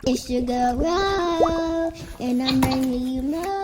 It's your girl, Ro, and I'm bringing you more.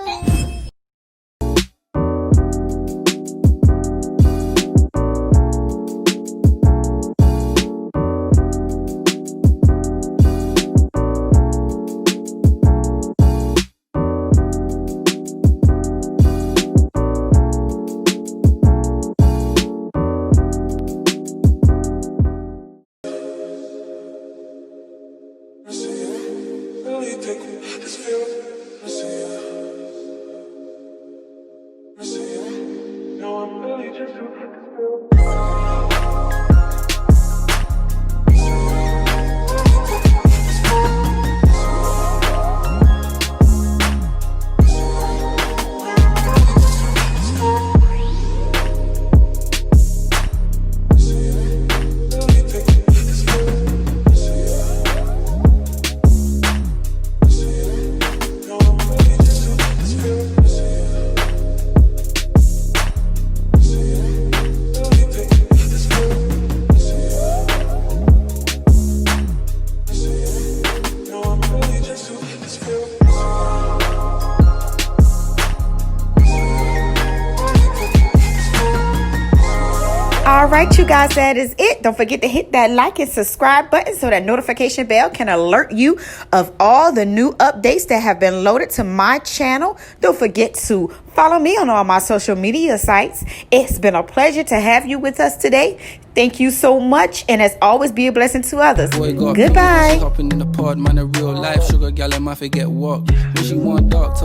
All right, you guys, that is it. Don't forget to hit that like and subscribe button so that notification bell can alert you of all the new updates that have been loaded to my channel. Don't forget to follow me on all my social media sites. It's been a pleasure to have you with us today. Thank you so much, and as always, be a blessing to others. Goodbye. Hopping in the pod, man, a real life sugar gal, I might forget what. When she want dark,